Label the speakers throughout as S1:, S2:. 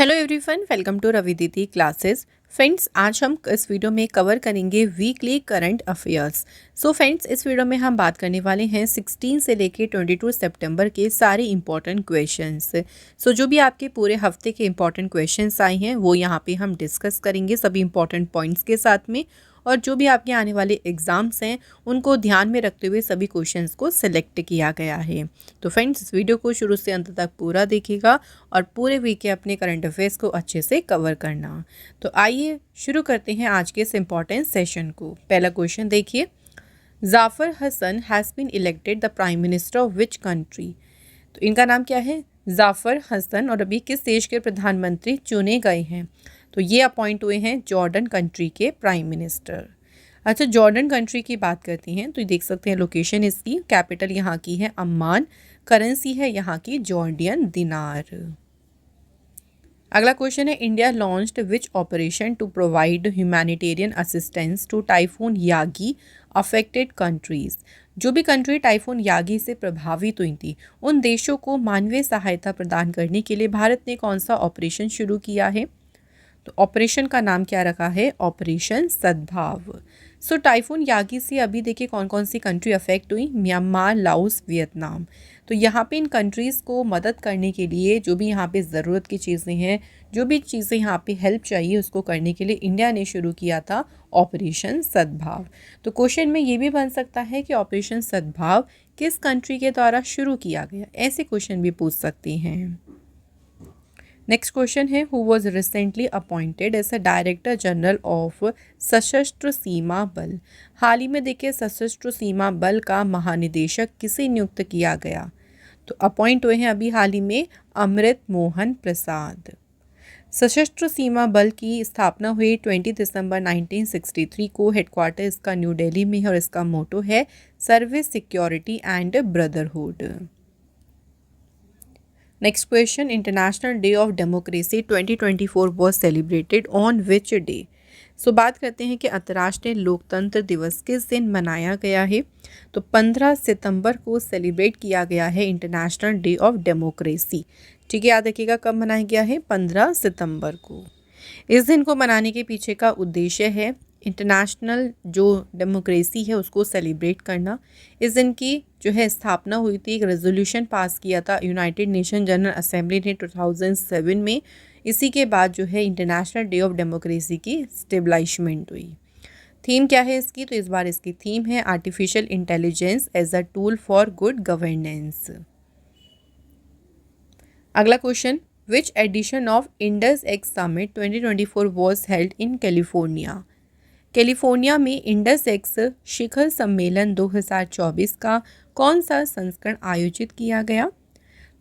S1: Hello everyone, welcome to Ravi Didi classes. Friends, आज हम इस वीडियो में कवर करेंगे वीकली करंट अफेयर्स। फ्रेंड्स, इस वीडियो में हम बात करने वाले हैं 16 से लेके 22 सितंबर के सारे इंपॉर्टेंट क्वेश्चंस। जो भी आपके पूरे हफ्ते के इंपॉर्टेंट क्वेश्चंस आए हैं वो यहाँ पे हम डिस्कस करेंगे सभी इंपॉर्टेंट पॉइंट्स के साथ में, और जो भी आपके आने वाले एग्ज़ाम्स हैं उनको ध्यान में रखते हुए सभी क्वेश्चंस को सिलेक्ट किया गया है। तो फ्रेंड्स, इस वीडियो को शुरू से अंत तक पूरा देखिएगा और पूरे वीक के अपने करंट अफेयर्स को अच्छे से कवर करना। तो आइए शुरू करते हैं आज के इस इम्पॉर्टेंट सेशन को। पहला क्वेश्चन देखिए, Jafar Hassan has been elected the prime minister of which country. तो इनका नाम क्या है? जाफर हसन, और अभी किस देश के प्रधानमंत्री चुने गए हैं? तो ये अपॉइंट हुए हैं जॉर्डन कंट्री के प्राइम मिनिस्टर। अच्छा, जॉर्डन कंट्री की बात करती हैं तो देख सकते हैं लोकेशन इसकी, कैपिटल यहाँ की है अम्मान, करेंसी है यहाँ की जॉर्डियन दिनार। अगला क्वेश्चन है, India launched which operation to provide humanitarian assistance to typhoon Yagi affected countries. जो भी कंट्री टाइफून यागी से प्रभावित हुई थी उन देशों को मानवीय सहायता प्रदान करने के लिए भारत ने कौन सा ऑपरेशन शुरू किया है? तो ऑपरेशन का नाम क्या रखा है? ऑपरेशन सद्भाव। टाइफून यागी से अभी देखिए कौन कौन सी कंट्री अफेक्ट हुई? Myanmar, Laos, Vietnam. तो यहाँ पे इन कंट्रीज़ को मदद करने के लिए जो भी यहाँ पे ज़रूरत की चीज़ें हैं, जो भी चीज़ें यहाँ पे हेल्प चाहिए उसको करने के लिए इंडिया ने शुरू किया था ऑपरेशन सद्भाव। तो क्वेश्चन में ये भी बन सकता है कि ऑपरेशन सद्भाव किस कंट्री के द्वारा शुरू किया गया, ऐसे क्वेश्चन भी पूछ सकते हैं। नेक्स्ट क्वेश्चन है, who was recently appointed as a director general of Sashastra Seema बल। हाल ही में देखिए सशस्त्र सीमा बल का महानिदेशक किसे नियुक्त किया गया? तो अपॉइंट हुए हैं अभी हाल ही में अमृत मोहन प्रसाद। सशस्त्र सीमा बल की स्थापना हुई 20 दिसंबर 1963 को। हेडक्वार्टर इसका न्यू दिल्ली में है और इसका मोटो है service, security and brotherhood. Next question, international day of democracy 2024 was celebrated on which day. बात करते हैं कि अंतर्राष्ट्रीय लोकतंत्र दिवस किस दिन मनाया गया है? तो 15 सितंबर को सेलिब्रेट किया गया है इंटरनेशनल डे ऑफ डेमोक्रेसी। ठीक है, याद रखिएगा कब मनाया गया है? 15 सितंबर को। इस दिन को मनाने के पीछे का उद्देश्य है इंटरनेशनल जो डेमोक्रेसी है उसको सेलिब्रेट करना। इस दिन की जो है स्थापना हुई थी, एक रेजोल्यूशन पास किया था यूनाइटेड नेशन जनरल असेंबली ने 2007 में। इसी के बाद जो है इंटरनेशनल डे ऑफ डेमोक्रेसी की स्टेबलिशमेंट हुई। थीम क्या है इसकी? तो इस बार इसकी थीम है artificial intelligence as a tool for good governance. अगला question, which edition of Indus X summit 2024 was held in California. California में इंडस एक्स शिखर सम्मेलन 2024 का कौन सा संस्करण आयोजित किया गया?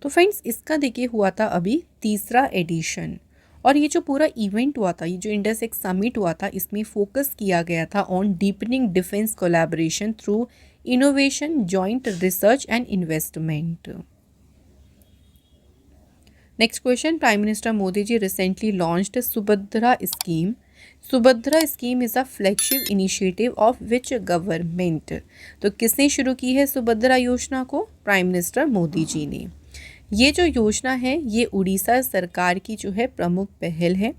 S1: तो फ्रेंड्स, इसका देखिए हुआ था अभी तीसरा एडिशन, और ये जो पूरा इवेंट हुआ था, ये जो इंडस एक्स समिट हुआ था, इसमें फोकस किया गया था on deepening defence collaboration through innovation, joint research and investment. Next question, prime minister Modi ji recently launched Subhadra scheme. Subhadra scheme is a flagship initiative of which government. तो किसने शुरू की है सुभद्रा योजना को? प्राइम मिनिस्टर मोदी जी ने। ये जो योजना है ये उड़ीसा सरकार की जो है प्रमुख पहल है।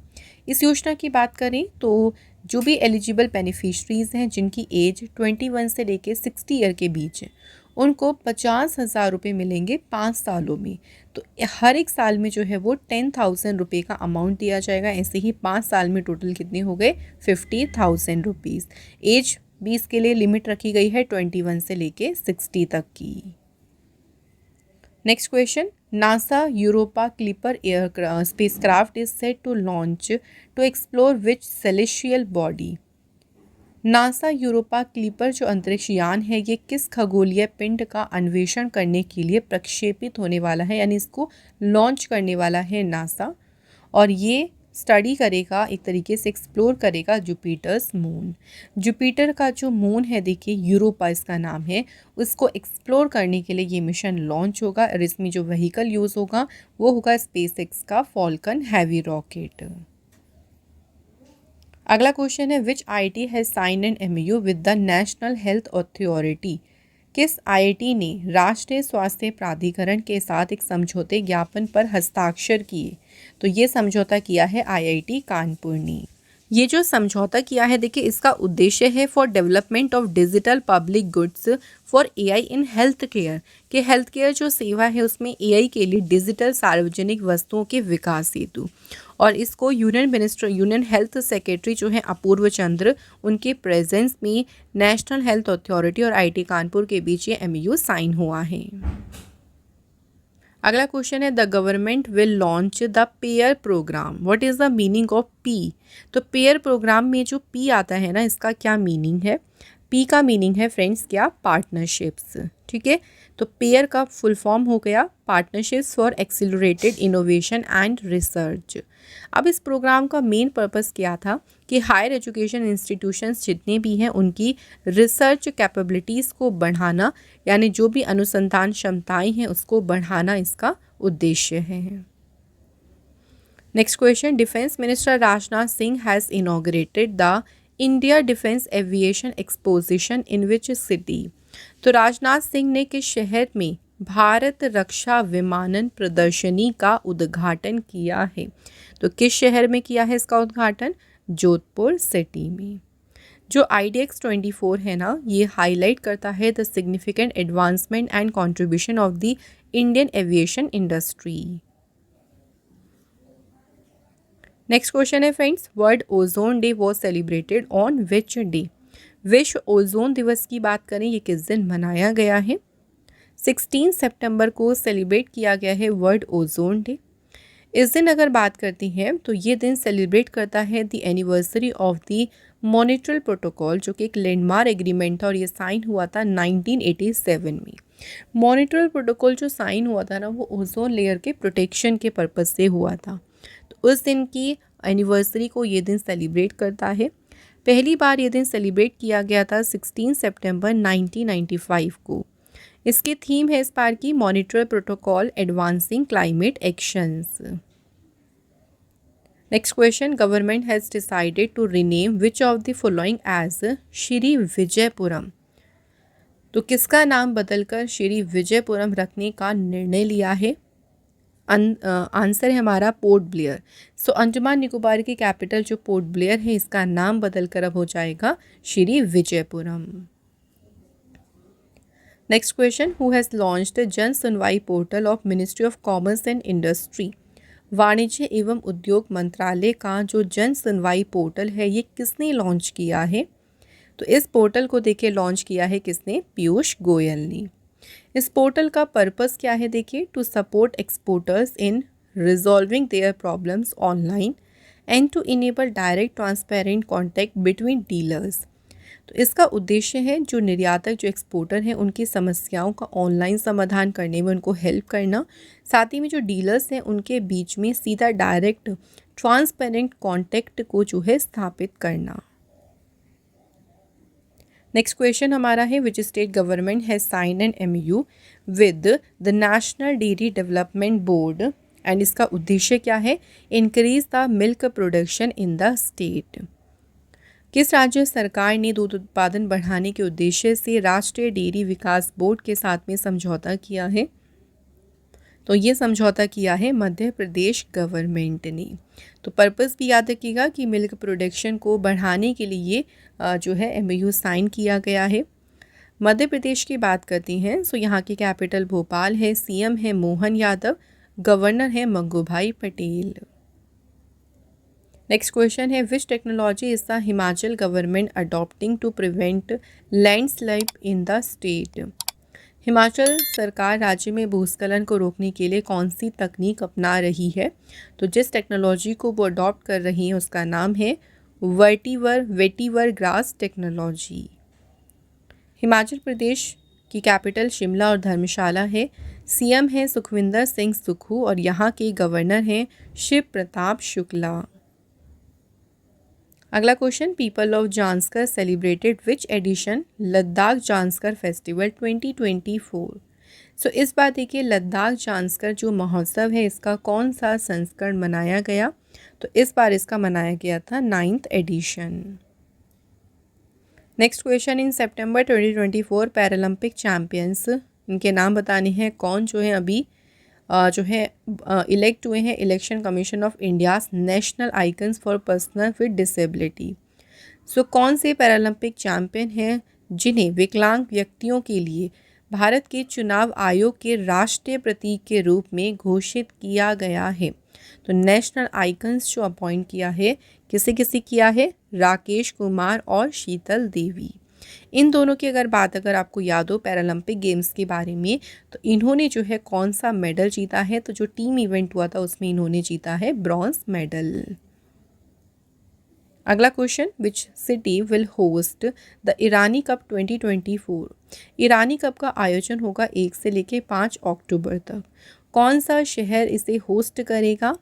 S1: इस योजना की बात करें तो जो भी एलिजिबल बेनिफिशरीज़ हैं जिनकी एज 21 से लेके 60 ईयर के बीच है, उनको 50,000 रुपये मिलेंगे 5 सालों में। तो हर एक साल में जो है वो 10,000 रुपये का अमाउंट दिया जाएगा। ऐसे ही 5 साल में टोटल कितने हो गए? 50,000 रुपीज़। एज 20 के लिए लिमिट रखी गई है 21 से लेके 60 तक की। Next question, NASA Europa Clipper air spacecraft is set to launch to explore which celestial body. NASA Europa Clipper जो अंतरिक्ष यान है ये किस खगोलीय पिंड का अन्वेषण करने के लिए प्रक्षेपित होने वाला है, यानी इसको लॉन्च करने वाला है नासा, और ये स्टडी करेगा, एक तरीके से एक्सप्लोर करेगा जुपिटर्स मून। जुपिटर का जो मून है देखिए, यूरोपा इसका नाम है, उसको एक्सप्लोर करने के लिए ये मिशन लॉन्च होगा, और इसमें जो व्हीकल यूज़ होगा वो होगा स्पेसएक्स का फॉल्कन हैवी रॉकेट। अगला क्वेश्चन है, which IT has sign an MoU with the national health authority. किस आईआईटी ने राष्ट्रीय स्वास्थ्य प्राधिकरण के साथ एक समझौते ज्ञापन पर हस्ताक्षर किए? तो ये समझौता किया है आईआईटी कानपुर ने। ये जो समझौता किया है, देखिए इसका उद्देश्य है for development of digital public goods for AI in health care, कि हेल्थ केयर जो सेवा है उसमें एआई के लिए डिजिटल सार्वजनिक वस्तुओं के विकास हेतु। और इसको यूनियन हेल्थ सेक्रेटरी जो है अपूर्व चंद्र, उनके प्रेजेंस में नेशनल हेल्थ अथॉरिटी और आईआईटी कानपुर के बीच ये एमओयू साइन हुआ है। अगला क्वेश्चन है the government will launch the pair program, what is the meaning of P? तो पेयर प्रोग्राम में जो पी आता है ना, इसका क्या मीनिंग है? पी का मीनिंग है फ्रेंड्स क्या? पार्टनरशिप्स। ठीक है, तो पेयर का फुल फॉर्म हो गया partnerships for accelerated innovation and research. अब इस प्रोग्राम का मेन पर्पस क्या था कि हायर एजुकेशन इंस्टीट्यूशंस जितने भी हैं उनकी रिसर्च कैपेबिलिटीज़ को बढ़ाना, यानी जो भी अनुसंधान क्षमताएं हैं उसको बढ़ाना इसका उद्देश्य है। Next question, defence minister Rajnath Singh has inaugurated the India defence aviation exposition in which city? तो राजनाथ सिंह ने किस शहर में भारत रक्षा विमानन प्रदर्शनी का उद्घाटन किया है? तो किस शहर में किया है इसका उद्घाटन? जोधपुर सिटी में। जो IDX 24 है ना, ये हाईलाइट करता है the significant advancement and contribution of the Indian aviation industry. Next question है friends, world ozone day was celebrated on which day? विश्व ओजोन दिवस की बात करें, ये किस दिन मनाया गया है? 16 सितंबर को सेलिब्रेट किया गया है वर्ल्ड ओजोन डे। इस दिन अगर बात करती हैं तो ये दिन सेलिब्रेट करता है the anniversary of the Montreal protocol, जो कि एक लैंडमार्क एग्रीमेंट था और ये साइन हुआ था 1987 में। मॉनिट्रियल प्रोटोकॉल जो साइन हुआ था ना, वो ओजोन लेयर के प्रोटेक्शन के पर्पज़ से हुआ था। तो उस दिन की एनिवर्सरी को ये दिन सेलिब्रेट करता है। पहली बार ये दिन सेलिब्रेट किया गया था 16 सितंबर 1995 को। इसकी थीम है इस बार की Montreal protocol advancing climate actions. Next question, government has decided to rename which of the following as Shri Vijayapuram? तो किसका नाम बदलकर श्री विजयपुरम रखने का निर्णय लिया है? आंसर है हमारा पोर्ट ब्लेयर। सो अंडमान निकोबार की कैपिटल जो पोर्ट ब्लेयर है, इसका नाम बदलकर अब हो जाएगा Shri Vijayapuram. Next question, who has launched जन सुनवाई portal of ministry of commerce and industry? वाणिज्य एवं उद्योग मंत्रालय का जो जन सुनवाई पोर्टल है, ये किसने लॉन्च किया है? तो इस पोर्टल को देखिए लॉन्च किया है किसने? पीयूष गोयल ने। इस पोर्टल का पर्पस क्या है? देखिए, to support exporters in resolving their problems online and to enable direct transparent contact between dealers. तो इसका उद्देश्य है जो निर्यातक जो एक्सपोर्टर हैं उनकी समस्याओं का ऑनलाइन समाधान करने में उनको हेल्प करना, साथ ही में जो डीलर्स हैं उनके बीच में सीधा डायरेक्ट ट्रांसपेरेंट कॉन्टैक्ट को जो है स्थापित करना। नेक्स्ट क्वेश्चन हमारा है, which state government has sign an MOU with the national dairy development board and इसका उद्देश्य क्या है? Increase the milk production in the state. किस राज्य सरकार ने दूध उत्पादन बढ़ाने के उद्देश्य से राष्ट्रीय डेयरी विकास बोर्ड के साथ में समझौता किया है? तो ये समझौता किया है मध्य प्रदेश गवर्नमेंट ने। तो पर्पस भी याद रखिएगा कि मिल्क प्रोडक्शन को बढ़ाने के लिए जो है MOU साइन किया गया है। मध्य प्रदेश की बात करती हैं, सो यहाँ की कैपिटल भोपाल है, CM है मोहन यादव, गवर्नर है मंगूभाई पटेल। नेक्स्ट क्वेश्चन है, which technology is the Himachal government adopting to prevent landslide in the state? Himachal सरकार राज्य में भूस्खलन को रोकने के लिए कौन सी तकनीक अपना रही है? तो जिस टेक्नोलॉजी को वो अडॉप्ट कर रही है उसका नाम है vetiver grass technology. Himachal Pradesh की कैपिटल शिमला और धर्मशाला है, CM है सुखविंदर सिंह सुक्खू और यहाँ के गवर्नर हैं शिव प्रताप शुक्ला। अगला question, people of Zanskar celebrated which edition Ladakh Zanskar festival 2024? सो इस बार देखिए लद्दाख जांस्कर जो महोत्सव है इसका कौन सा संस्करण मनाया गया? तो इस बार इसका मनाया गया था 9th एडिशन। नेक्स्ट क्वेश्चन, इन सितंबर 2024 पैरालंपिक चैंपियंस, इनके नाम बताने हैं कौन जो है अभी जो है इलेक्ट हुए हैं election commission of India's national icons for personal with disability. So कौन से पैरालंपिक चैंपियन हैं जिन्हें विकलांग व्यक्तियों के लिए भारत के चुनाव आयोग के राष्ट्रीय प्रतीक के रूप में घोषित किया गया है? तो नेशनल आइकन्स जो अपॉइंट किया है, किसे किसे किया है? राकेश कुमार और शीतल देवी। इन दोनों की अगर आपको याद हो पैरालंपिक गेम्स के बारे में, तो इन्होंने जो है कौन सा मेडल जीता है? तो जो टीम इवेंट हुआ था उसमें इन्होंने जीता है ब्रॉन्ज मेडल। अगला question, which city will host the Irani cup 2024? Irani cup का आयोजन होगा 1 से लेकर 5 अक्टूबर तक। कौन सा शहर इसे होस्ट करेगा?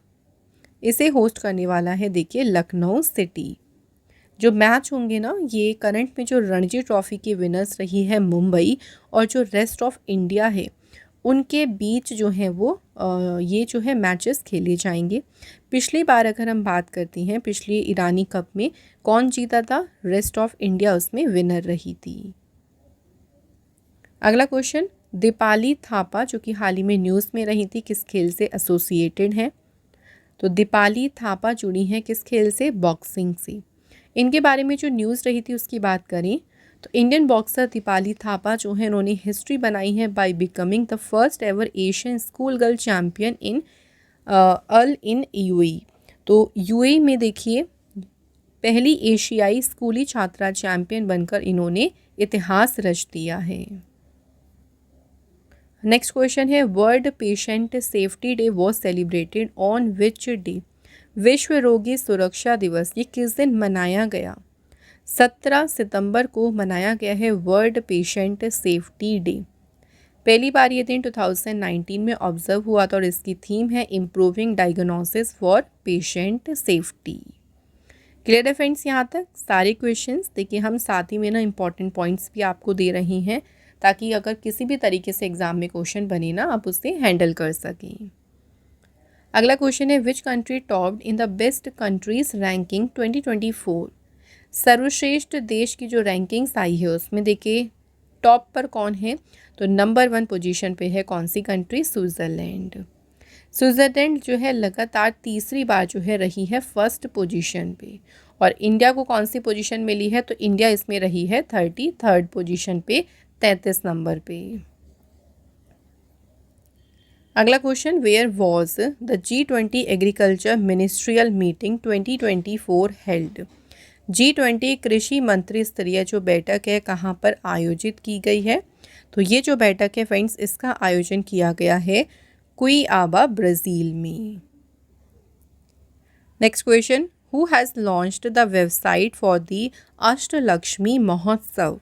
S1: इसे होस्ट करने वाला है देखिए लखनऊ सिटी। जो मैच होंगे ना, ये करंट में जो रणजी ट्रॉफी की विनर्स रही है मुंबई और जो रेस्ट ऑफ इंडिया है उनके बीच जो है वो ये जो है मैचेस खेले जाएंगे। पिछली बार अगर हम बात करती हैं, पिछली ईरानी कप में कौन जीता था? रेस्ट ऑफ इंडिया उसमें विनर रही थी। अगला क्वेश्चन, दीपाली थापा जो कि हाल ही में न्यूज़ में रही थी, किस खेल से एसोसिएटेड है? तो दीपाली थापा जुड़ी हैं किस खेल से? बॉक्सिंग से। इनके बारे में जो न्यूज़ रही थी उसकी बात करें तो इंडियन बॉक्सर दीपाली थापा जो है उन्होंने हिस्ट्री बनाई है by becoming the first ever Asian school girl champion in UAE. तो यूएई में देखिए पहली एशियाई स्कूली छात्रा चैंपियन बनकर इन्होंने इतिहास रच दिया है। नेक्स्ट क्वेश्चन है, world patient safety day was celebrated on which day? विश्व रोगी सुरक्षा दिवस ये किस दिन मनाया गया? 17 सितंबर को मनाया गया है वर्ल्ड पेशेंट सेफ्टी डे। पहली बार ये दिन 2019 में ऑब्जर्व हुआ था और इसकी थीम है improving diagnosis for patient safety. Clear है फ्रेंड्स? यहाँ तक सारे क्वेश्चंस देखिए हम साथ ही में ना इंपॉर्टेंट पॉइंट्स भी आपको दे रहे हैं ताकि अगर किसी भी तरीके से एग्जाम में क्वेश्चन बने ना आप उससे हैंडल कर सकें। अगला क्वेश्चन है, which country topped in the best countries ranking 2024? सर्वश्रेष्ठ देश की जो रैंकिंग्स आई है उसमें देखिए टॉप पर कौन है? तो नंबर 1 पोजीशन पे है कौन सी कंट्री? स्विट्ज़रलैंड। स्विट्ज़रलैंड जो है लगातार तीसरी बार जो है रही है फर्स्ट पोजीशन पे। और इंडिया को कौन सी पोजीशन मिली है? तो इंडिया इसमें रही है 33rd पोजीशन पे, 33 नंबर पे। अगला question, where was the G20 agriculture ministerial meeting 2024 held? G20 कृषि मंत्री स्तरीय जो बैठक है कहाँ पर आयोजित की गई है? तो ये जो बैठक है फ्रेंड्स इसका आयोजन किया गया है कुइआबा ब्राज़ील में। Next question, who has launched the website for the Ashtalakshmi Mahotsav?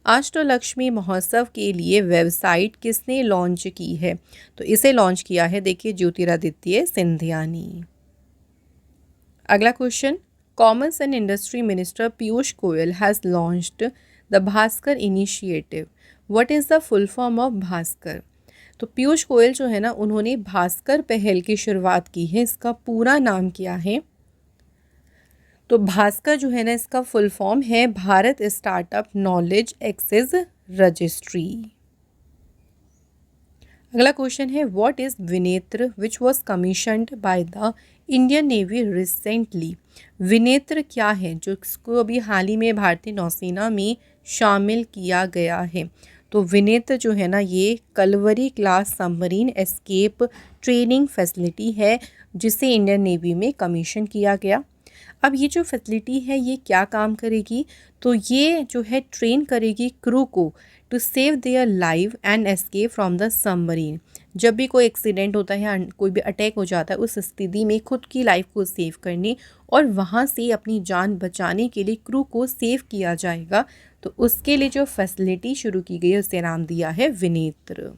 S1: Ashtalakshmi महोत्सव के लिए वेबसाइट किसने लॉन्च की है? तो इसे लॉन्च किया है देखिए ज्योतिरादित्य सिंधिया ने। अगला question, commerce and industry minister Piyush Goyal has launched the Bhaskar initiative. What is the full form of Bhaskar? तो पीयूष गोयल जो है ना उन्होंने भास्कर पहल की शुरुआत की है। इसका पूरा नाम क्या है? तो भास्कर जो है ना इसका फुल फॉर्म है Bharat startup knowledge access registry. अगला क्वेश्चन है, what is Vinetra which was commissioned by the Indian navy recently? Vinetra क्या है जो इसको अभी हाल ही में भारतीय नौसेना में शामिल किया गया है? तो विनेत्र जो है ना ये Kalvari class submarine escape training facility है जिसे इंडियन नेवी में कमीशन किया गया। अब ये जो फैसिलिटी है ये क्या काम करेगी? तो ये जो है ट्रेन करेगी क्रू को to save their life and escape from the submarine. जब भी कोई एक्सीडेंट होता है या कोई भी अटैक हो जाता है उस स्थिति में खुद की लाइफ को सेव करने और वहाँ से अपनी जान बचाने के लिए क्रू को सेव किया जाएगा। तो उसके लिए जो फैसिलिटी शुरू की गई है उससे नाम दिया है विनेत्र।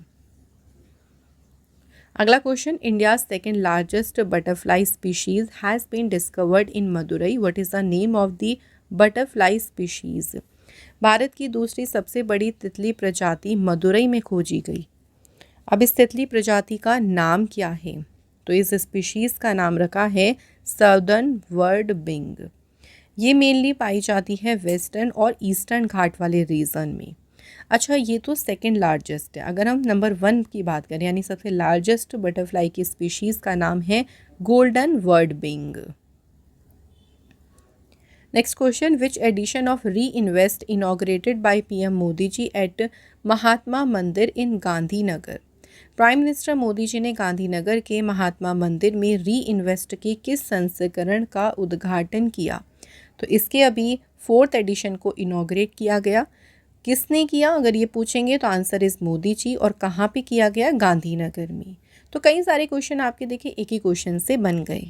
S1: अगला question, India second largest butterfly species has been discovered in Madurai. What is the name of the butterfly species? Bharat की दूसरी सबसे बड़ी तितली प्रजाति मदुरई में खोजी गई। अब इस तितली प्रजाति का नाम क्या है? तो इस स्पीशीज़ का नाम रखा है सदर्न वर्ड बिंग। ये मेनली पाई जाती है वेस्टर्न और ईस्टर्न घाट वाले रीजन में। अच्छा, ये तो सेकंड लार्जेस्ट है। अगर हम नंबर 1 की बात करें यानी सबसे लार्जेस्ट बटरफ्लाई की स्पीशीज़ का नाम है golden birdwing. Next question, which edition of RE Invest inaugurated by PM Modi ji at Mahatma Mandir in Gandhinagar. Prime minister Modi ji ने गांधीनगर के महात्मा मंदिर में री इन्वेस्ट के किस संस्करण का उद्घाटन किया? तो इसके अभी 4th एडिशन को इनॉग्रेट किया गया। किसने किया अगर ये पूछेंगे तो आंसर इज मोदी जी। और कहाँ पे किया गया? गांधीनगर में। तो कई सारे क्वेश्चन आपके देखिए एक ही क्वेश्चन से बन गए।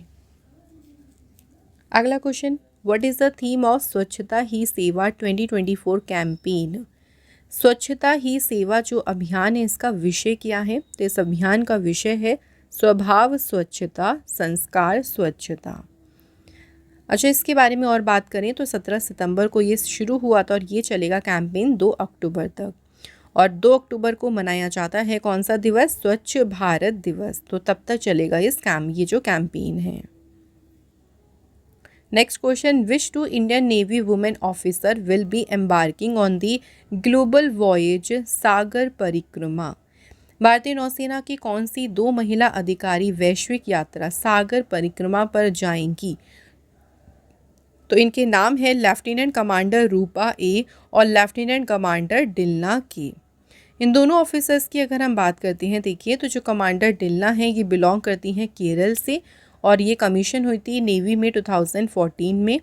S1: अगला question, what is the theme of स्वच्छता ही सेवा 2024 कैंपेन? स्वच्छता ही सेवा जो अभियान है इसका विषय क्या है? तो इस अभियान का विषय है स्वभाव स्वच्छता, संस्कार स्वच्छता। अच्छा, इसके बारे में और बात करें तो 17 सितंबर को ये शुरू हुआ था और ये चलेगा कैंपेन 2 अक्टूबर तक। और 2 अक्टूबर को मनाया जाता है कौन सा दिवस? स्वच्छ भारत दिवस। तो तब तक चलेगा ये जो कैंपेन है। Next question, which 2 Indian navy women officer will be embarking on the global voyage Sagar Parikrama? भारतीय नौसेना की कौन सी 2 महिला अधिकारी वैश्विक यात्रा सागर परिक्रमा पर जाएंगी? तो इनके नाम है लेफ्टिनेंट कमांडर रूपा ए और लेफ्टिनेंट कमांडर डिल्ना के। इन दोनों ऑफिसर्स की अगर हम बात करते हैं, देखिए तो जो कमांडर डिल्ना है ये बिलोंग करती हैं केरल से और ये कमीशन हुई थी नेवी में 2014 में।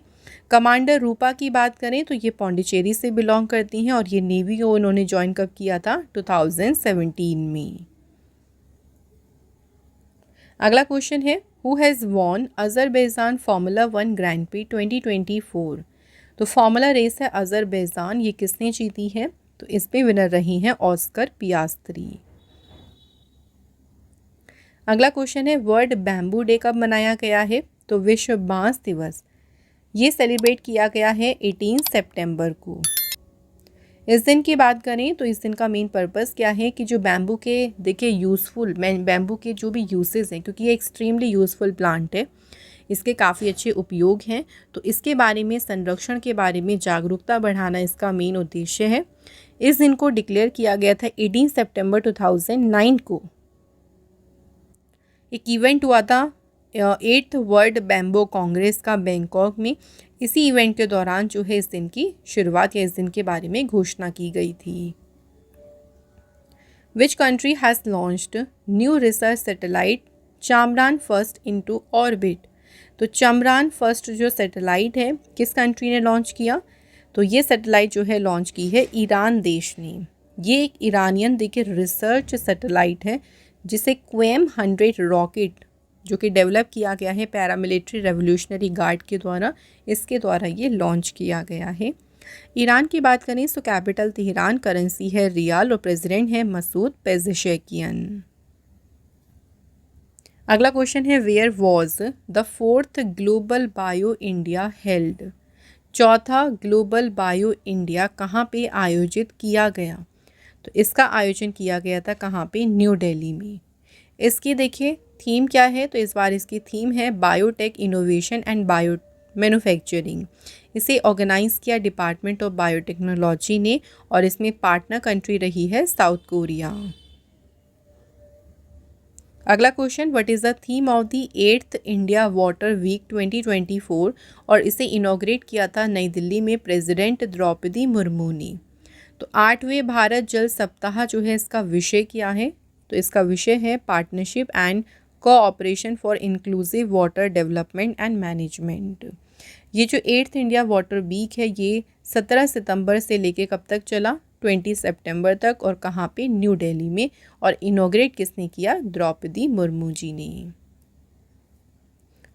S1: कमांडर रूपा की बात करें तो ये पौंडीचेरी से बिलोंग करती हैं और ये नेवी को उन्होंने ज्वाइन कब किया था? 2017 में। अगला क्वेश्चन है, who has won Azerbaijan formula 1 grand pre 2024? तो फार्मूला रेस है अजरबैजान, ये किसने जीती है? तो इस पे विनर रही हैं ऑस्कर पियास्त्री। अगला क्वेश्चन है, वर्ल्ड बैम्बू डे कब मनाया गया है? तो विश्व बांस दिवस ये सेलिब्रेट किया गया है 18 सितंबर को। इस दिन की बात करें तो इस दिन का मेन पर्पस क्या है कि जो बैम्बू के देखिए यूज़फुल बैम्बू के जो भी यूसेस हैं, क्योंकि ये एक्सट्रीमली यूज़फुल प्लांट है, इसके काफ़ी अच्छे उपयोग हैं, तो इसके बारे में संरक्षण के बारे में जागरूकता बढ़ाना इसका मेन उद्देश्य है। इस दिन को डिक्लेयर किया गया था 18 सितंबर 2009 को। एक इवेंट हुआ था 8th वर्ल्ड बैम्बो कांग्रेस का बैंकॉक में। इसी इवेंट के दौरान जो है इस दिन की शुरुआत या इस दिन के बारे में घोषणा की गई थी। Which country has launched new research satellite Chamran first into orbit? तो चामरान फर्स्ट जो सैटेलाइट है किस कंट्री ने लॉन्च किया? तो ये सैटेलाइट जो है लॉन्च की है ईरान देश ने। ये एक ईरानियन देखिए रिसर्च सैटेलाइट है जिसे क्वेम 100 रॉकेट जो कि डेवलप किया गया है पैरामिलिट्री रेवोल्यूशनरी गार्ड के द्वारा, इसके द्वारा ये लॉन्च किया गया है। ईरान की बात करें तो कैपिटल तेहरान, करेंसी है रियाल और प्रेसिडेंट है मसूद पेज़ेशकियान। अगला क्वेश्चन है, where was the 4th Global Bio India held? चौथा ग्लोबल बायो इंडिया कहाँ पे आयोजित किया गया? तो इसका आयोजन किया गया था कहाँ पे? न्यू दिल्ली में। इसकी देखिए थीम क्या है? तो इस बार इसकी थीम है biotech innovation and bio manufacturing. इसे ऑर्गेनाइज किया डिपार्टमेंट ऑफ बायोटेक्नोलॉजी ने और इसमें पार्टनर कंट्री रही है साउथ कोरिया। अगला question, what is the theme of the 8th India water week 2024? और इसे इनॉग्रेट किया था नई दिल्ली में प्रेसिडेंट द्रौपदी मुर्मू ने। तो 8वें भारत जल सप्ताह जो है इसका विषय क्या है? तो इसका विषय है partnership and cooperation for inclusive water development and management. ये जो 8th इंडिया वाटर वीक है ये 17 सितंबर से लेके कब तक चला? 20 सितंबर तक। और कहाँ पे? न्यू दिल्ली में। और इनॉग्रेट किसने किया? द्रौपदी मुर्मू जी ने।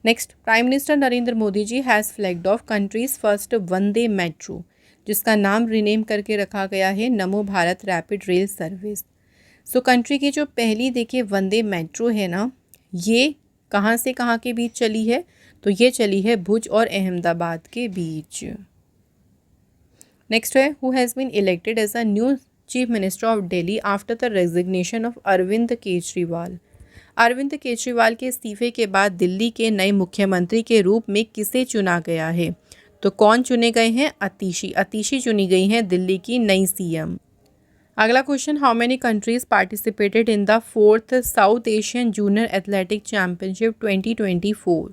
S1: Next, prime minister Narendra Modi ji has flagged off countries first Vande metro, जिसका नाम रिनेम करके रखा गया है Namo Bharat rapid rail service. So country की जो पहली देखिए वंदे मेट्रो है ना, ये कहाँ से कहाँ के बीच चली है? तो ये चली है भुज और अहमदाबाद के बीच। नेक्स्ट है, who has been elected as a new chief minister of Delhi after the resignation of Arvind Kejriwal? Arvind Kejriwal के इस्तीफे के बाद दिल्ली के नए मुख्यमंत्री के रूप में किसे चुना गया है? तो कौन चुने गए हैं? अतिशी। अतिशी चुनी गई हैं दिल्ली की नई सीएम। अगला question, how many countries participated in the 4th south Asian junior athletic championship 2024?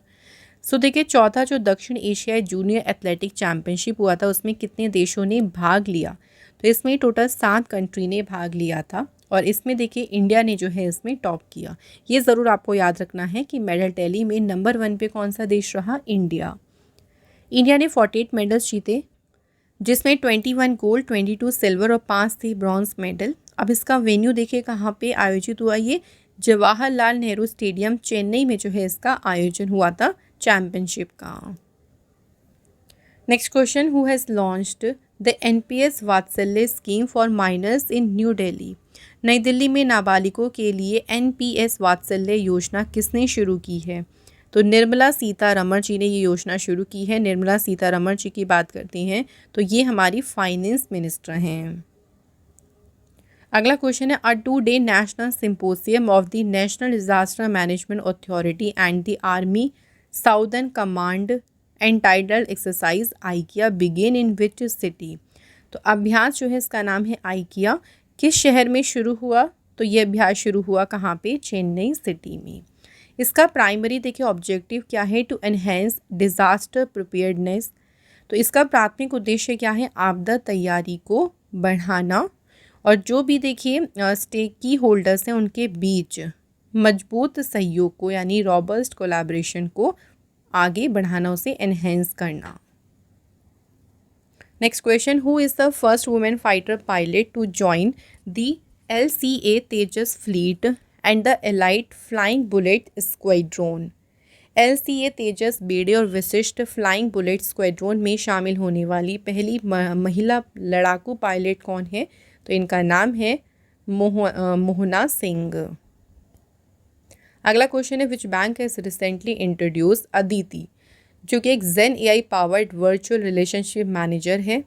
S1: सो देखिए, चौथा जो दक्षिण एशियाई जूनियर एथलेटिक चैम्पियनशिप हुआ था उसमें कितने देशों ने भाग लिया? तो इसमें टोटल 7 कंट्री ने भाग लिया था और इसमें देखिए इंडिया ने जो है इसमें टॉप किया। ये ज़रूर आपको याद रखना है कि मेडल टैली में नंबर 1 पे कौन सा देश रहा? इंडिया। इंडिया ने 48 मेडल्स जीते, जिसमें 21 गोल्ड, 22 सिल्वर और 5 थी ब्रॉन्ज मेडल। अब इसका वेन्यू देखिए कहाँ पे आयोजित हुआ, ये जवाहरलाल नेहरू स्टेडियम चेन्नई में जो है इसका आयोजन हुआ था चैम्पियनशिप का। Next question, who has launched the NPS Vatsalya scheme for minors in New Delhi? नई दिल्ली में नाबालिगों के लिए एनपीएस वात्सल्य योजना किसने शुरू की है? तो निर्मला सीतारमण जी ने ये योजना शुरू की है। निर्मला सीतारमण जी की बात करते हैं तो ये हमारी फाइनेंस मिनिस्टर हैं। अगला क्वेश्चन है, अ 2-day national symposium of the national disaster management authority and the army southern command entitled exercise IKEA begin in which city? तो अभ्यास जो है इसका नाम है आइकिया। किस शहर में शुरू हुआ? तो ये अभ्यास शुरू हुआ कहाँ पे? चेन्नई सिटी में। इसका प्राइमरी देखिए ऑब्जेक्टिव क्या है? To enhance disaster preparedness. तो इसका प्राथमिक उद्देश्य क्या है? आपदा तैयारी को बढ़ाना और जो भी देखिए स्टेक की होल्डर्स हैं उनके बीच मजबूत सहयोग को यानी रॉबस्ट कोलैबोरेशन को आगे बढ़ाना, उसे एनहेंस करना। Next question, who is the first women fighter pilot to join the LCA Tejas fleet and the elite flying bullet squadron? LCA Tejas बेड़े और विशिष्ट फ्लाइंग बुलेट स्क्वाड्रोन में शामिल होने वाली पहली महिला लड़ाकू पायलट कौन है? तो इनका नाम है मोहना सिंह। अगला क्वेश्चन है, which bank has recently introduce Aditi, जो कि एक जेन AI powered virtual relationship manager है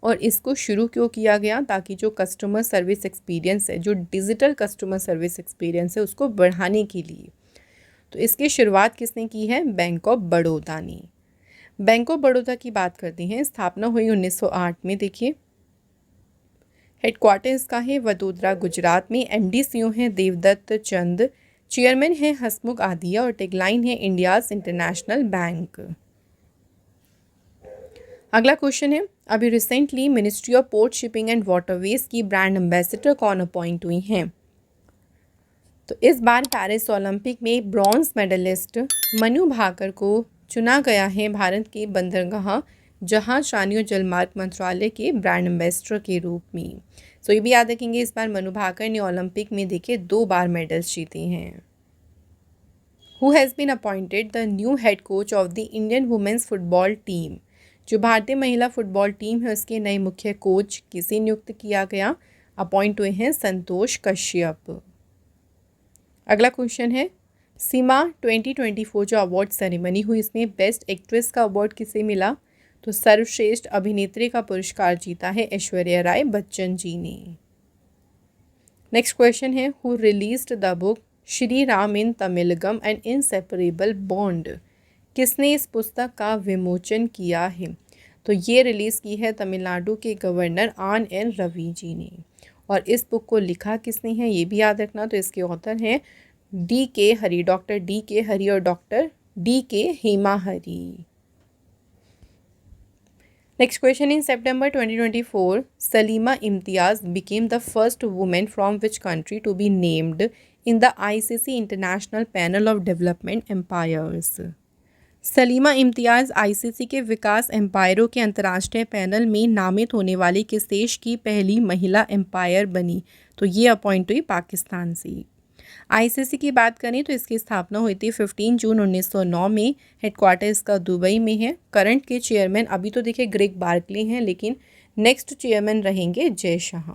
S1: और इसको शुरू क्यों किया गया? ताकि जो कस्टमर सर्विस एक्सपीरियंस है, जो डिजिटल कस्टमर सर्विस एक्सपीरियंस है उसको बढ़ाने के लिए। तो इसकी शुरुआत किसने की है? बैंक ऑफ बड़ौदा ने। बैंक ऑफ बड़ौदा की बात करते हैं, स्थापना हुई 1908 में। देखिए हेडक्वार्टर इसका है वडोदरा गुजरात में। MD CEO हैं देवदत्त चंद, चेयरमैन है हसमुख आदिया और टेगलाइन है इंडियाज इंटरनेशनल बैंक। अगला क्वेश्चन है, अभी recently ministry of port shipping and waterways की ब्रांड एम्बेसडर कौन अपॉइंट हुई हैं? तो इस बार पेरिस ओलंपिक में ब्रॉन्ज मेडलिस्ट मनु भाकर को चुना गया है भारत के बंदरगाह जहाजरानी और जलमार्ग मंत्रालय के ब्रांड एम्बेसडर के रूप में। सो ये भी याद रखेंगे, इस बार मनु भाकर ने ओलंपिक में देखिए 2 बार मेडल्स जीते हैं। Who has been appointed the new head coach of the Indian women's football team? जो भारतीय महिला फुटबॉल टीम है उसके नए मुख्य कोच किसे नियुक्त किया गया? अपॉइंट हुए हैं संतोष कश्यप। अगला क्वेश्चन है, सीमा 2024 जो अवार्ड सेरेमनी हुई इसमें बेस्ट एक्ट्रेस का अवार्ड किसे मिला? तो सर्वश्रेष्ठ अभिनेत्री का पुरस्कार जीता है ऐश्वर्या राय बच्चन जी ने। नेक्स्ट क्वेश्चन है, who released the book Shri Ram in Tamilagam and inseparable bond? किसने इस पुस्तक का विमोचन किया है? तो ये रिलीज़ की है तमिलनाडु के गवर्नर RN रवि जी ने। और इस बुक को लिखा किसने है ये भी याद रखना। तो इसके ऑथर हैं DK हरी, डॉक्टर DK हरी और doctor DK Hema Hari. Next question, in September 2024 Salima Imtiaz became the first woman from which country to be named in the ICC International Panel of Development Empires? Salima Imtiaz ICC के विकास एम्पायरों के अंतर्राष्ट्रीय panel में नामित होने वाली किस देश की पहली महिला एम्पायर बनी? तो ये अपॉइंट हुई पाकिस्तान से। ICC की बात करें तो इसकी स्थापना हुई थी 15 जून 1909 में। हेडक्वार्टर इसका दुबई में है। करंट के चेयरमैन अभी तो देखिए ग्रेग बार्कले हैं, लेकिन नेक्स्ट चेयरमैन रहेंगे Jay Shah.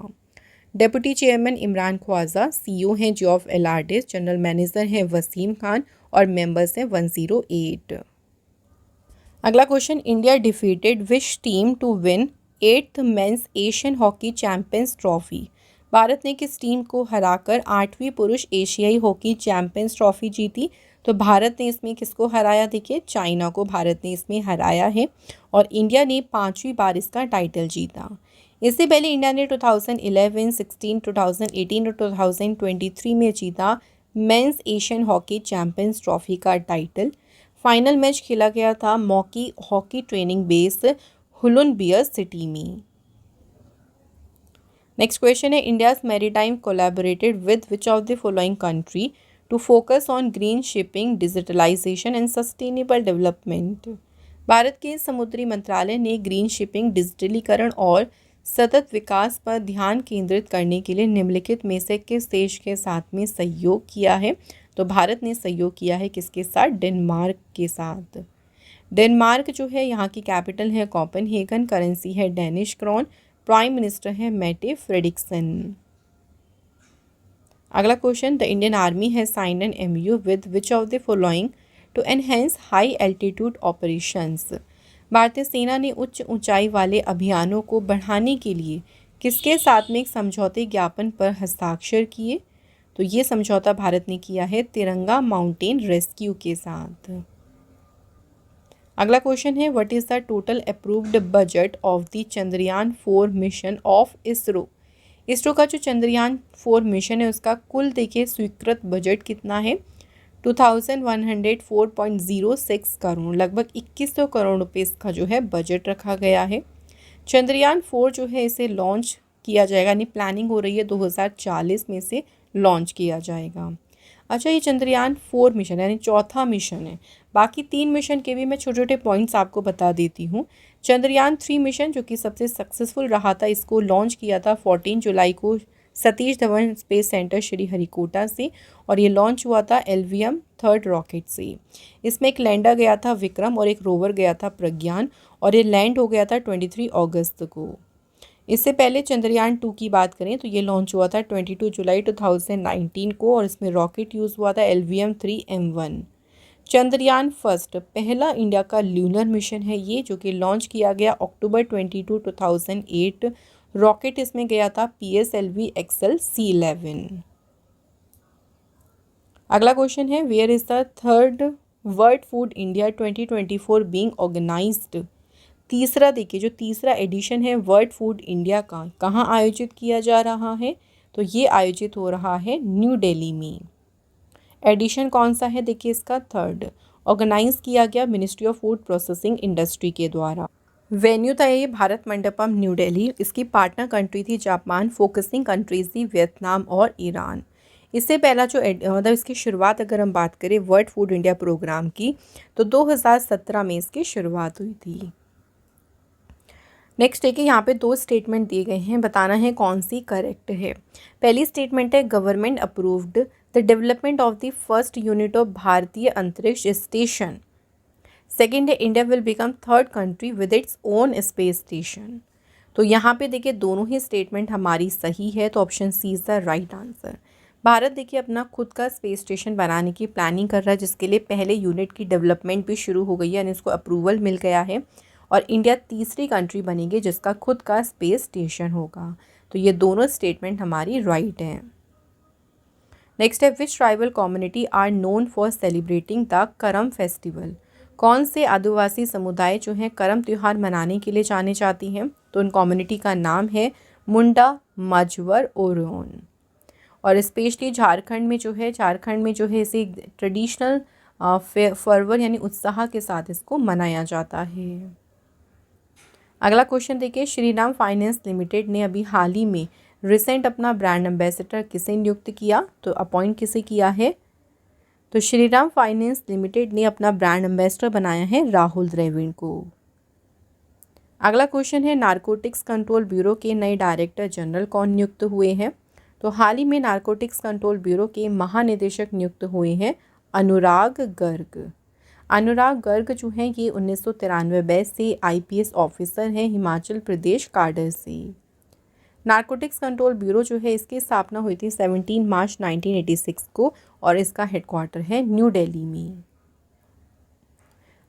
S1: Deputy chairman Imran Khwaja, CEO हैं जॉफ एलार्डिस, जनरल मैनेजर हैं वसीम खान और मेंबर्स हैं 108। अगला question, India defeated which team to win 8th men's Asian hockey champions trophy? भारत ने किस टीम को हराकर 8वीं पुरुष एशियाई हॉकी चैंपियंस ट्रॉफी जीती? तो भारत ने इसमें किसको हराया? देखिए चाइना को भारत ने इसमें हराया है और इंडिया ने 5वीं बार इसका टाइटल जीता। इससे पहले इंडिया ने 2011, 16, 2018 और 2023 में जीता men's Asian hockey champions trophy का टाइटल। फाइनल मैच खेला गया था Moqi hockey training base Hulunbuir city में। नेक्स्ट क्वेश्चन है, India's maritime collaborated with which of the following country to focus on green shipping, digitalisation and sustainable development. भारत के समुद्री मंत्रालय ने ग्रीन शिपिंग, डिजिटलीकरण और सतत विकास पर ध्यान केंद्रित करने के लिए निम्नलिखित में से किस देश के साथ में सहयोग किया है? तो भारत ने सहयोग किया है किसके साथ? डेनमार्क के साथ। डेनमार्क जो है यहाँ की कैपिटल है कोपेनहेगन, करेंसी है डेनिश क्रोन, प्राइम मिनिस्टर है मेटे फ्रेडिक्सन। अगला question, the Indian army has signed an MOU with which of the following to enhance high altitude operations. भारतीय सेना ने उच्च ऊंचाई वाले अभियानों को बढ़ाने के लिए किसके साथ में एक समझौते ज्ञापन पर हस्ताक्षर किए? तो ये समझौता भारत ने किया है तिरंगा माउंटेन रेस्क्यू के साथ। अगला क्वेश्चन है, what is the total approved budget of the Chandrayaan 4 mission of ISRO. ISRO का जो चंद्रयान 4 मिशन है उसका कुल देखिए स्वीकृत बजट कितना है? 2104.06 करोड़, लगभग 2100 करोड़ रुपये इसका जो है बजट रखा गया है। चंद्रयान 4 जो है इसे लॉन्च किया जाएगा, यानी प्लानिंग हो रही है 2040 में से लॉन्च किया जाएगा। अच्छा, ये चंद्रयान 4 मिशन यानी चौथा मिशन है। बाकी 3 मिशन के भी मैं छोटे छोटे पॉइंट्स आपको बता देती हूँ। चंद्रयान 3 मिशन जो कि सबसे सक्सेसफुल रहा था, इसको लॉन्च किया था 14 जुलाई को सतीश धवन स्पेस सेंटर श्रीहरिकोटा से और ये लॉन्च हुआ था LVM 3rd रॉकेट से। इसमें एक लैंडर गया था विक्रम और एक रोवर गया था प्रज्ञान और ये लैंड हो गया था 23 अगस्त को। इससे पहले चंद्रयान 2 की बात करें तो ये लॉन्च हुआ था 22 जुलाई 2019 को और इसमें रॉकेट यूज़ हुआ था LVM 3M1। चंद्रयान फर्स्ट पहला इंडिया का ल्यूनर मिशन है ये, जो कि लॉन्च किया गया अक्टूबर 22, 2008। रॉकेट इसमें गया था PSLV XL C11। अगला क्वेश्चन है, where is the 3rd world food India 2024 being organised. तीसरा देखिए, जो तीसरा एडिशन है वर्ल्ड फूड इंडिया का कहाँ आयोजित किया जा रहा है? तो ये आयोजित हो रहा है न्यू दिल्ली में। एडिशन कौन सा है? देखिए इसका 3rd, ऑर्गेनाइज किया गया ministry of food processing industry के द्वारा। वेन्यू था ये भारत मंडपम न्यू दिल्ली। इसकी पार्टनर कंट्री थी जापान, फोकसिंग कंट्रीज थी वियतनाम और ईरान। इससे पहला जो मतलब इसकी शुरुआत अगर हम बात करें वर्ल्ड फूड इंडिया प्रोग्राम की तो 2017 में इसकी शुरुआत हुई थी। नेक्स्ट है कि यहाँ पे 2 स्टेटमेंट दिए गए हैं, बताना है कौन सी करेक्ट है। पहली स्टेटमेंट है, government approved the development of the first unit of भारतीय अंतरिक्ष स्टेशन। सेकेंड है, India will become 3rd country with its own space station. तो यहाँ पे देखिए दोनों ही स्टेटमेंट हमारी सही है, तो option C is the right answer. भारत देखिए अपना खुद का स्पेस स्टेशन बनाने की प्लानिंग कर रहा है, जिसके लिए पहले यूनिट की डेवलपमेंट भी शुरू हो गई है यानी इसको अप्रूवल मिल गया है और इंडिया तीसरी कंट्री बनेगी जिसका खुद का स्पेस स्टेशन होगा। तो ये दोनों स्टेटमेंट हमारी राइट हैं। नेक्स्ट है, which tribal community are known for celebrating the Karam festival. कौन से आदिवासी समुदाय जो हैं करम त्यौहार मनाने के लिए जाने जाती हैं? तो उन कम्युनिटी का नाम है मुंडा, मजवर, ओरोन। और स्पेशली झारखंड में जो है इसे ट्रेडिशनल फर्वर यानी उत्साह के साथ इसको मनाया जाता है। अगला क्वेश्चन देखिए, श्रीराम फाइनेंस लिमिटेड ने अभी हाल ही में रिसेंट अपना ब्रांड एम्बेसडर किसे नियुक्त किया? तो अपॉइंट किसे किया है? तो श्रीराम फाइनेंस लिमिटेड ने अपना ब्रांड एम्बेसडर बनाया है राहुल द्रविड़ को। अगला क्वेश्चन है, नारकोटिक्स कंट्रोल ब्यूरो के नए डायरेक्टर जनरल कौन नियुक्त हुए हैं? तो हाल ही में नारकोटिक्स कंट्रोल ब्यूरो के महानिदेशक नियुक्त हुए हैं अनुराग गर्ग। अनुराग गर्ग जो हैं ये 1993 बैच से IPS ऑफिसर हैं हिमाचल प्रदेश काडर से। नारकोटिक्स कंट्रोल ब्यूरो जो है इसकी स्थापना हुई थी 17 मार्च 1986 को और इसका हेडक्वार्टर है न्यू दिल्ली में।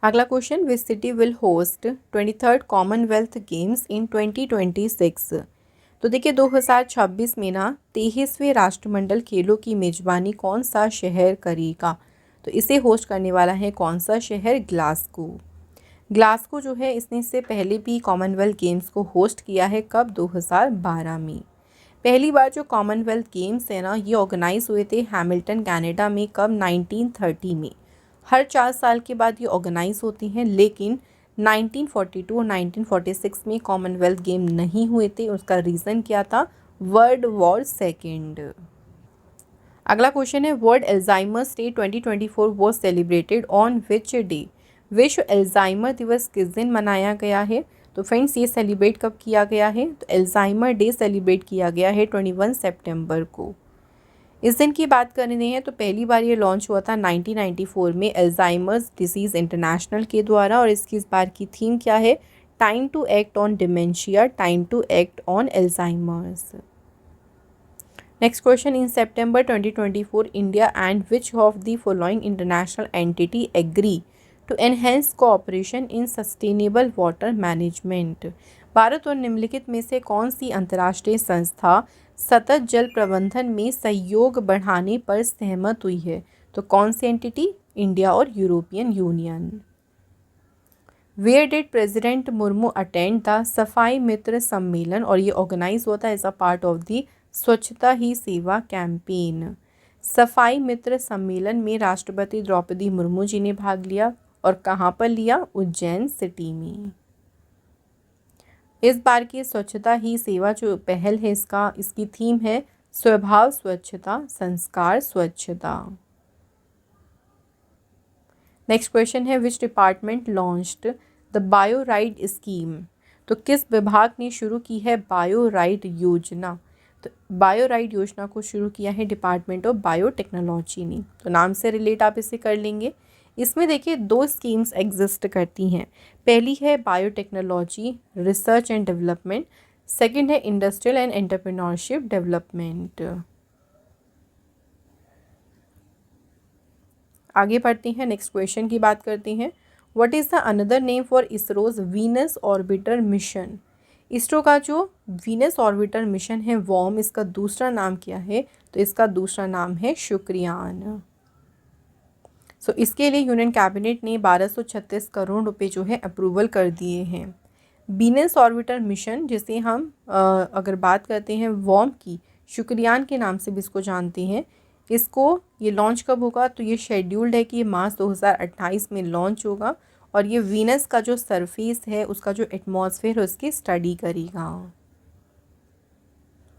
S1: अगला question, which city will host 23rd Commonwealth Games in 2026। तो देखिए 2026 में ना 23वें राष्ट्रमंडल खेलों की मेजबानी कौन सा शहर करेगा? तो इसे होस्ट करने वाला है कौन सा शहर? ग्लासगो। ग्लासगो जो है इसने इससे पहले भी कॉमनवेल्थ गेम्स को होस्ट किया है। कब? 2012 में। पहली बार जो कॉमनवेल्थ गेम्स है ना ये ऑर्गेनाइज हुए थे हैमिल्टन कनाडा में। कब? 1930 में। हर 4 साल के बाद ये ऑर्गेनाइज होती हैं, लेकिन 1942 और 1946 में कॉमनवेल्थ गेम नहीं हुए थे। उसका रीज़न क्या था? World war second. अगला क्वेश्चन है world Alzheimer's day 2024 was celebrated on which day? विश्व एल्जाइमर दिवस किस दिन मनाया गया है? तो फ्रेंड्स ये सेलिब्रेट कब किया गया है? तो एल्जाइमर डे सेलिब्रेट किया गया है 21 सितंबर को। इस दिन की बात करनी है तो पहली बार ये लॉन्च हुआ था 1994 में एल्जाइमर्स डिजीज़ इंटरनेशनल के द्वारा। और इसकी इस बार की थीम क्या है? Time to act on dementia, time to act on Alzheimer's. Next question, in September 2024, India and which of the following international entity agree to enhance cooperation in sustainable water management? Bharat और निम्नलिखित में से कौन सी अंतर्राष्ट्रीय संस्था सतत जल प्रबंधन में सहयोग बढ़ाने पर सहमत हुई है? तो कौन सी एंटिटी? इंडिया और European union. Where did president Murmu attend the Safai Mitra Sammelan? और ये ऑर्गेनाइज हुआ था as a part of the Swachhata Hi सेवा कैंपेन। सफाई मित्र सम्मेलन में राष्ट्रपति द्रौपदी मुर्मू जी ने भाग लिया। और कहाँ पर लिया? उज्जैन सिटी में। इस बार की स्वच्छता ही सेवा जो पहल है इसकी थीम है स्वभाव स्वच्छता, संस्कार स्वच्छता। नेक्स्ट क्वेश्चन है which department launched the bio ride scheme? तो किस विभाग ने शुरू की है बायो राइड योजना? तो बायो राइड योजना को शुरू किया है डिपार्टमेंट ऑफ बायोटेक्नोलॉजी ने। तो नाम से रिलेट आप इसे कर लेंगे। इसमें देखिए 2 स्कीम्स एग्जिस्ट करती हैं। पहली है biotechnology research and development, second है इंडस्ट्रियल एंड एंटरप्रेन्योरशिप डेवलपमेंट। आगे बढ़ते हैं, नेक्स्ट क्वेश्चन की बात करते हैं। What is the another name for ISRO's Venus orbiter mission? ISRO का जो वीनस ऑर्बिटर मिशन है वॉर्म, इसका दूसरा नाम क्या है? तो इसका दूसरा नाम है शुक्रयान। सो इसके लिए यूनियन कैबिनेट ने 1236 करोड़ रुपए जो है अप्रूवल कर दिए हैं। वीनस ऑर्बिटर मिशन जिसे हम अगर बात करते हैं वॉर्म की, शुक्रयान के नाम से भी इसको जानते हैं, इसको ये लॉन्च कब होगा? तो ये शेड्यूल्ड है कि ये मार्च 2028 में लॉन्च होगा। और ये वीनस का जो सरफेस है उसका जो एटमॉस्फेयर है उसकी स्टडी करेगा।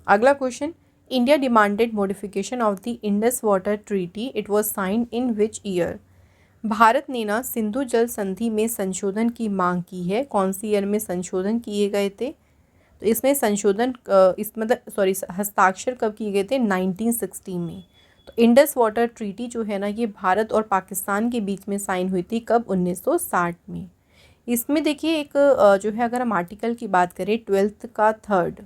S1: अगला question, India demanded modification of the Indus water treaty, it was signed in which year? Bharat ने ना सिंधु जल संधि में संशोधन की मांग की है। कौन सी ईयर में संशोधन किए गए थे? तो इसमें संशोधन हस्ताक्षर कब किए गए थे? 1960 में। तो इंडस वाटर ट्रीटी जो है ना ये भारत और पाकिस्तान के बीच में साइन हुई थी। कब? 1960 में। इसमें देखिए एक जो है अगर हम आर्टिकल की बात करें 12th का 3rd,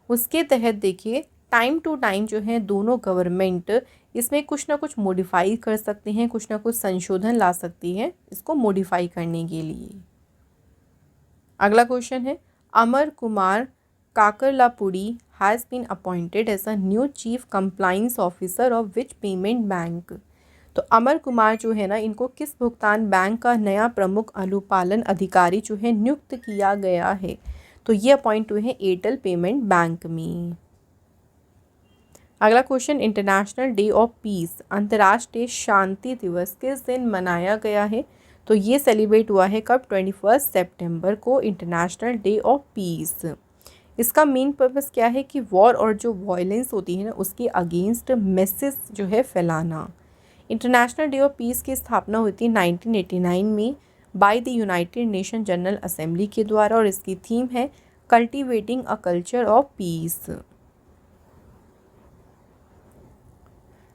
S1: उसके तहत देखिए टाइम टू टाइम जो है दोनों गवर्नमेंट इसमें कुछ ना कुछ मॉडिफाई कर सकते हैं, कुछ ना कुछ संशोधन ला सकती है इसको मॉडिफाई करने के लिए। अगला क्वेश्चन है Amar Kumar काकरलापुड़ी has been appointed as a new chief compliance officer of which payment bank? तो अमर कुमार जो है ना इनको किस भुगतान बैंक का नया प्रमुख अनुपालन अधिकारी जो है नियुक्त किया गया है? तो ये अपॉइंट हुए हैं एयरटेल पेमेंट बैंक में। अगला question, international day of peace, अंतर्राष्ट्रीय शांति दिवस किस दिन मनाया गया है? तो ये सेलिब्रेट हुआ है कब? 21 सितंबर को, इंटरनेशनल डे ऑफ पीस। इसका मेन पर्पस क्या है कि वॉर और जो वायलेंस होती है ना उसके अगेंस्ट मैसेज जो है फैलाना। इंटरनेशनल डे ऑफ पीस की स्थापना हुई थी 1989 में by the United Nation General Assembly के द्वारा। और इसकी थीम है cultivating a culture of peace.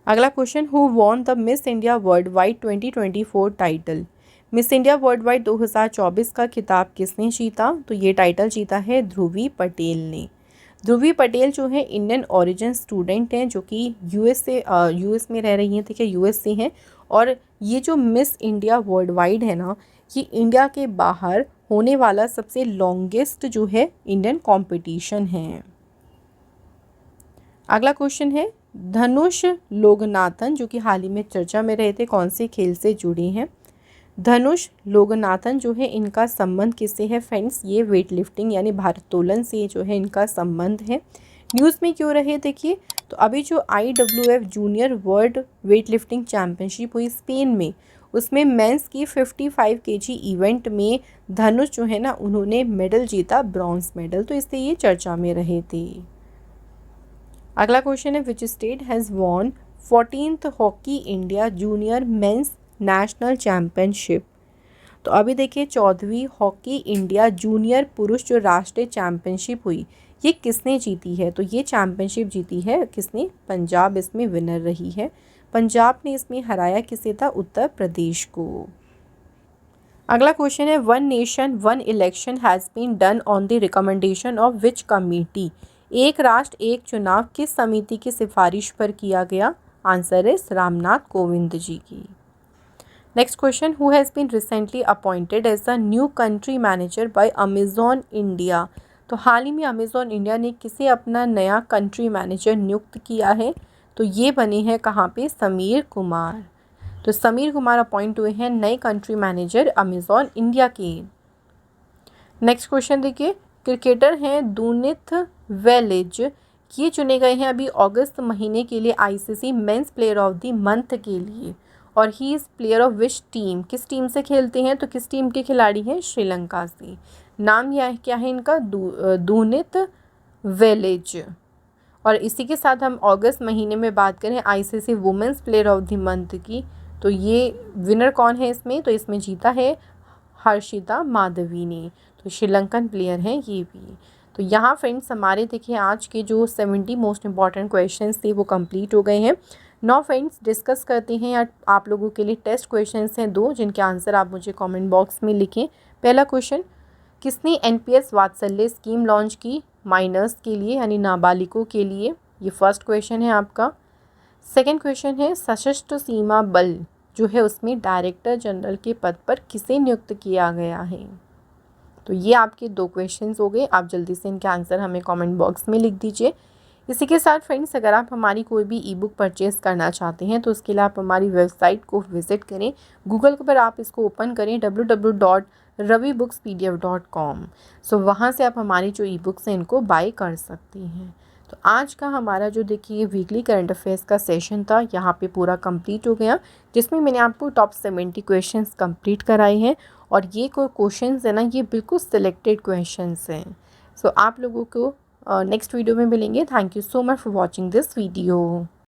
S1: अगला question, who won the Miss India World Wide 2024 title? Miss India World Wide 2024 का खिताब किसने जीता? तो ये टाइटल जीता है ध्रुवी पटेल ने। ध्रुवी पटेल जो है इंडियन ओरिजिन स्टूडेंट हैं जो कि यूएस में रह रही हैं, ठीक है, यूएस से हैं। और ये जो मिस इंडिया वर्ल्ड वाइड है ना ये इंडिया के बाहर होने वाला सबसे लॉन्गेस्ट जो है इंडियन कंपटीशन है। अगला क्वेश्चन है धनुष लोगनाथन जो कि हाल ही में चर्चा में रहे थे, कौन से खेल से जुड़े हैं? धनुष लोगनाथन जो है इनका संबंध किससे है फ्रेंड्स? ये वेट लिफ्टिंग यानी भारोत्तोलन से जो है इनका संबंध है। न्यूज़ में क्यों रहे देखिए, तो अभी जो IWF junior world weight lifting championship हुई स्पेन में, उसमें मेंस की 55 kg इवेंट में धनुष जो है ना उन्होंने मेडल जीता, ब्रॉन्ज मेडल, तो इससे ये चर्चा में रहे थे। अगला क्वेश्चन है which state has won 14th hockey India junior mains national championship? तो अभी देखिए 14वीं हॉकी इंडिया जूनियर पुरुष जो राष्ट्रीय चैम्पियनशिप हुई, ये किसने जीती है? तो ये चैम्पियनशिप जीती है किसने? पंजाब इसमें विनर रही है। पंजाब ने इसमें हराया किसे था? उत्तर प्रदेश को। अगला क्वेश्चन है one nation one election has been done on the recommendation of which committee? एक राष्ट्र एक चुनाव किस समिति की सिफारिश पर किया गया? आंसर इज रामनाथ कोविंद जी की। Next question, who has been recently appointed as the new country manager by Amazon India? तो हाल ही में अमेजॉन इंडिया ने किसे अपना नया कंट्री मैनेजर नियुक्त किया है? तो ये बने हैं कहाँ पे? समीर कुमार। तो समीर कुमार अपॉइंट हुए हैं नए कंट्री मैनेजर अमेजॉन इंडिया के। नेक्स्ट क्वेश्चन देखिए, क्रिकेटर हैं दुनित वेलिज, ये चुने गए हैं अभी अगस्त महीने के लिए ICC men's player of the month के लिए, और he is player of which team? किस टीम से खेलते हैं? तो किस टीम के खिलाड़ी हैं? श्रीलंका से। नाम यह क्या है इनका? दुनित वेलिज। और इसी के साथ हम अगस्त महीने में बात करें ICC women's player of the month की, तो ये विनर कौन है इसमें? तो इसमें जीता है हर्षिता माधवी ने, तो श्रीलंकन प्लेयर हैं ये भी। तो यहाँ फ्रेंड्स हमारे देखिए आज के जो 70 मोस्ट इंपॉर्टेंट क्वेश्चंस थे वो कंप्लीट हो गए हैं। नाउ फ्रेंड्स डिस्कस करते हैं या आप लोगों के लिए टेस्ट क्वेश्चंस हैं 2 जिनके आंसर आप मुझे कमेंट बॉक्स में लिखें। पहला क्वेश्चन, किसने NPS वात्सल्य स्कीम लॉन्च की माइनर्स के लिए यानी नाबालिगों के लिए? ये फर्स्ट क्वेश्चन है आपका। सेकेंड क्वेश्चन है सशस्त्र सीमा बल जो है उसमें डायरेक्टर जनरल के पद पर किसे नियुक्त किया गया है? तो ये आपके 2 क्वेश्चंस हो गए। आप जल्दी से इनके आंसर हमें कमेंट बॉक्स में लिख दीजिए। इसी के साथ फ्रेंड्स अगर आप हमारी कोई भी ई-बुक परचेज़ करना चाहते हैं तो उसके लिए आप हमारी वेबसाइट को विज़िट करें। गूगल पर आप इसको ओपन करें www.ravibooks.pdf.com। सो वहाँ से आप हमारी जो ई-बुक्स हैं इनको बाय कर सकते हैं। तो आज का हमारा जो देखिए वीकली करंट अफेयर्स का सेशन था यहाँ पे पूरा कंप्लीट हो गया, जिसमें मैंने आपको टॉप 70 क्वेश्चंस कंप्लीट कराए हैं, और ये कोई क्वेश्चंस है ना ये बिल्कुल सिलेक्टेड क्वेश्चंस हैं। सो आप लोगों को नेक्स्ट वीडियो में मिलेंगे। Thank you so much for watching this video.